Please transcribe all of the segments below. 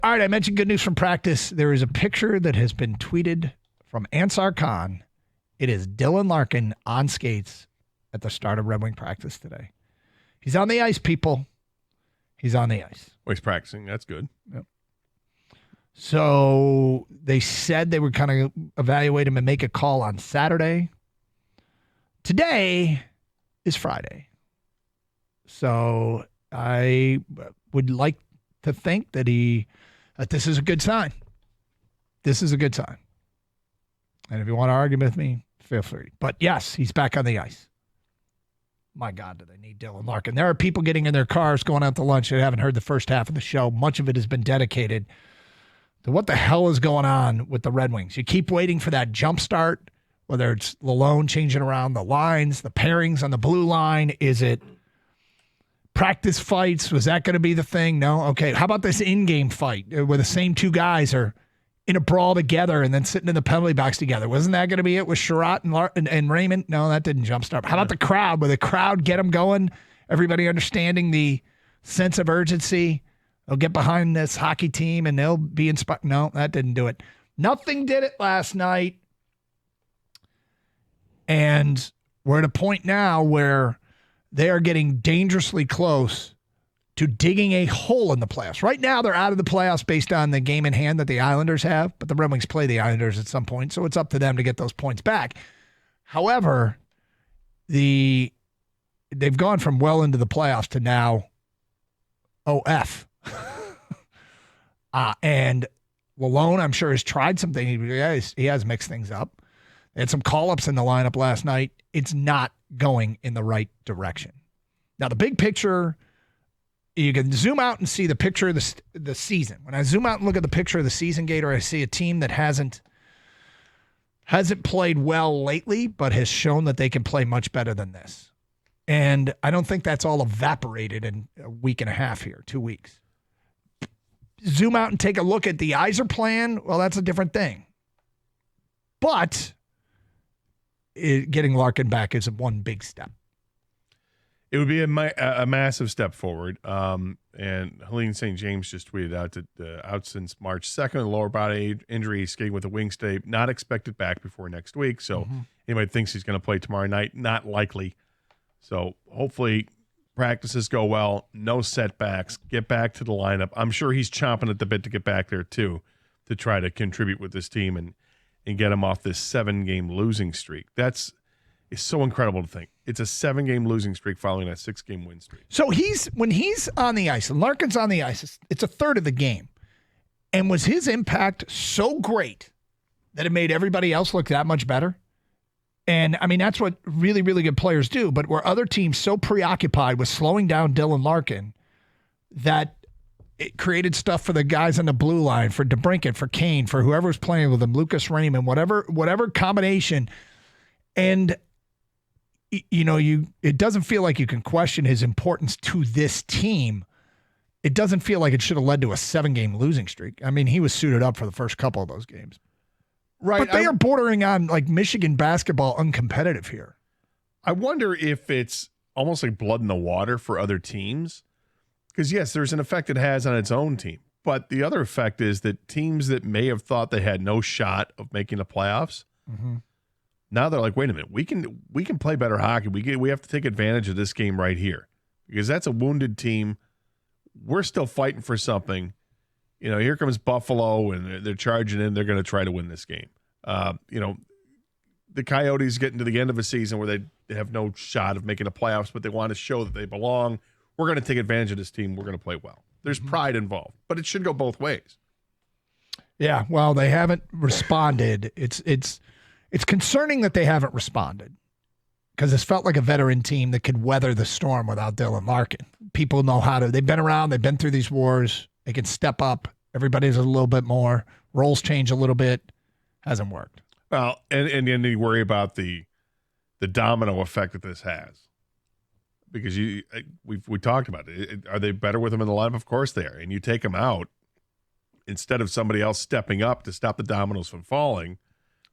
All right, I mentioned good news from practice. There is a picture that has been tweeted from Ansar Khan. It is Dylan Larkin on skates at the start of Red Wing practice today. He's on the ice, people. He's on the ice. Well, he's practicing. That's good. Yep. So they said they would kind of evaluate him and make a call on Saturday. Today is Friday. So I would like to think that this is a good sign. This is a good sign. And if you want to argue with me, feel free. But yes, he's back on the ice. My God, do they need Dylan Larkin? There are people getting in their cars going out to lunch that haven't heard the first half of the show. Much of it has been dedicated to what the hell is going on with the Red Wings. You keep waiting for that jump start, whether it's Lalonde changing around the lines, the pairings on the blue line. Is it practice fights? Was that going to be the thing? No? Okay. How about this in-game fight where the same two guys are in a brawl together and then sitting in the penalty box together? Wasn't that going to be it with Sherratt and Raymond? No, that didn't jumpstart. How about the crowd? Where the crowd get them going? Everybody understanding the sense of urgency. They'll get behind this hockey team and they'll be inspired. No, that didn't do it. Nothing did it last night. And we're at a point now where they are getting dangerously close to digging a hole in the playoffs. Right now, they're out of the playoffs based on the game in hand that the Islanders have, but the Red Wings play the Islanders at some point, so it's up to them to get those points back. However, they've gone from well into the playoffs to now OF. And Lalonde, I'm sure, has tried something. He has mixed things up. They had some call-ups in the lineup last night. It's not going in the right direction. Now, the big picture, you can zoom out and see the picture of the season. When I zoom out and look at the picture of the season, Gator, I see a team that hasn't played well lately, but has shown that they can play much better than this. And I don't think that's all evaporated in a week and a half here, 2 weeks. Zoom out and take a look at the Yzer plan. Well, that's a different thing. But getting Larkin back is one big step. It would be a massive step forward. And Helene St. James just tweeted out that out since March 2nd, lower body injury, skating with a wing stay, not expected back before next week. So anybody thinks he's going to play tomorrow night, not likely. So hopefully practices go well, no setbacks, get back to the lineup. I'm sure he's chomping at the bit to get back there too, to try to contribute with this team and get him off this 7-game losing streak. It's so incredible to think. It's a 7-game losing streak following that 6-game win streak. So when he's on the ice and Larkin's on the ice, it's a third of the game. And was his impact so great that it made everybody else look that much better? And, I mean, that's what really, really good players do. But were other teams so preoccupied with slowing down Dylan Larkin that it created stuff for the guys on the blue line, for DeBrincat, for Kane, for whoever's playing with him, Lucas Raymond, whatever combination. And, it doesn't feel like you can question his importance to this team. It doesn't feel like it should have led to a 7-game losing streak. I mean, he was suited up for the first couple of those games. Right. But they are bordering on like Michigan basketball uncompetitive here. I wonder if it's almost like blood in the water for other teams. Because, yes, there's an effect it has on its own team. But the other effect is that teams that may have thought they had no shot of making the playoffs, now they're like, wait a minute, we can play better hockey. We have to take advantage of this game right here. Because that's a wounded team. We're still fighting for something. Here comes Buffalo, and they're charging in. They're going to try to win this game. The Coyotes getting to the end of a season where they have no shot of making the playoffs, but they want to show that they belong. We're going to take advantage of this team. We're going to play well. There's pride involved, but it should go both ways. Yeah, well, they haven't responded. It's concerning that they haven't responded because it's felt like a veteran team that could weather the storm without Dylan Larkin. People know how to. They've been around. They've been through these wars. They can step up. Everybody's a little bit more. Roles change a little bit. Hasn't worked. Well, and then you worry about the domino effect that this has. Because we talked about it. Are they better with them in the lineup? Of course they are. And you take them out, instead of somebody else stepping up to stop the dominoes from falling,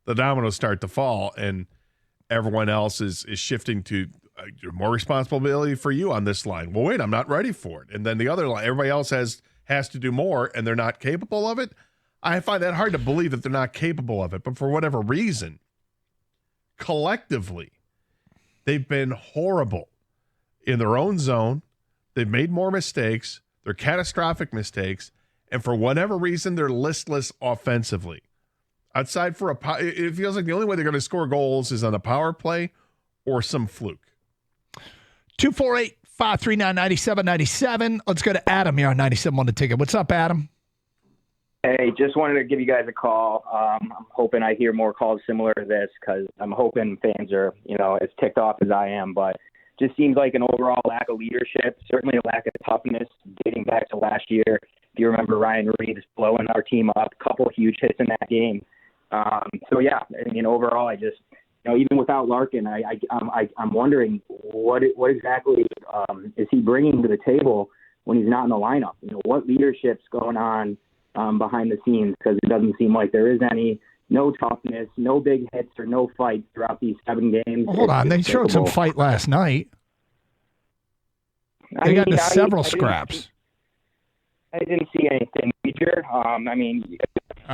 the dominoes start to fall, and everyone else is shifting to more responsibility for you on this line. Well, wait, I'm not ready for it. And then the other line, everybody else has has to do more and they're not capable of it. I find that hard to believe that they're not capable of it. But for whatever reason, collectively, they've been horrible in their own zone. They've made more mistakes. They're catastrophic mistakes. And for whatever reason, they're listless offensively. Outside for it feels like the only way they're going to score goals is on the power play or some fluke. 248-539-9797. Let's go to Adam here on 97 on the ticket. What's up, Adam? Hey, just wanted to give you guys a call. I'm hoping I hear more calls similar to this because I'm hoping fans are, as ticked off as I am. But just seems like an overall lack of leadership, certainly a lack of toughness dating back to last year. If you remember, Ryan Reeves blowing our team up, a couple huge hits in that game. Overall, I just, even without Larkin, I'm wondering what exactly is he bringing to the table when he's not in the lineup? What leadership's going on behind the scenes, because it doesn't seem like there is any. No toughness, no big hits or no fights throughout these 7 games. Well, hold on, they showed some fight last night. They got into several scraps. I didn't see anything major.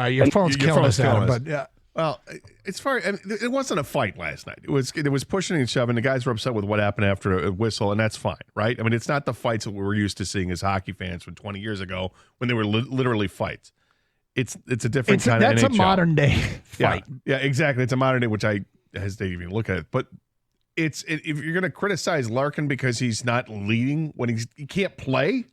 Your phone's killing us, Adam. But yeah. Well, it wasn't a fight last night. It was pushing and shoving. The guys were upset with what happened after a whistle, and that's fine, right? I mean, it's not the fights that we were used to seeing as hockey fans from 20 years ago when they were literally fights. It's a different kind of NHL. That's a modern day fight. Yeah, exactly. It's a modern day, which I hesitate to even look at it. But if you're going to criticize Larkin because he's not leading when he can't play,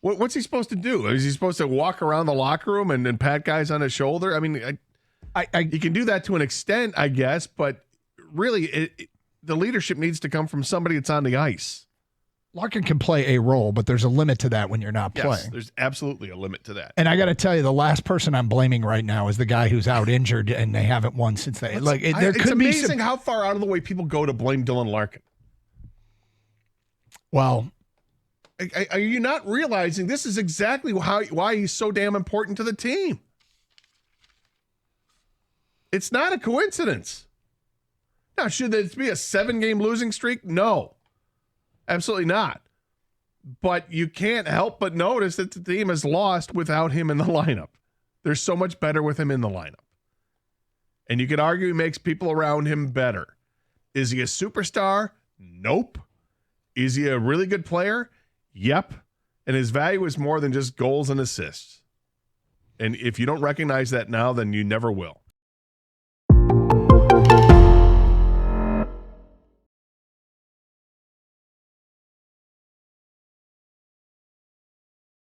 what's he supposed to do? Is he supposed to walk around the locker room and pat guys on the shoulder? I mean, he can do that to an extent, I guess, but really the leadership needs to come from somebody that's on the ice. Larkin can play a role, but there's a limit to that when you're not playing. Yes, there's absolutely a limit to that. And I got to tell you, the last person I'm blaming right now is the guy who's out injured, and they haven't won since they it's amazing how far out of the way people go to blame Dylan Larkin. Well, are you not realizing this is exactly why he's so damn important to the team? It's not a coincidence. Now, should this be a 7-game losing streak? No. Absolutely not. But you can't help but notice that the team has lost without him in the lineup. They're so much better with him in the lineup. And you could argue he makes people around him better. Is he a superstar? Nope. Is he a really good player? Yep. And his value is more than just goals and assists. And if you don't recognize that now, then you never will.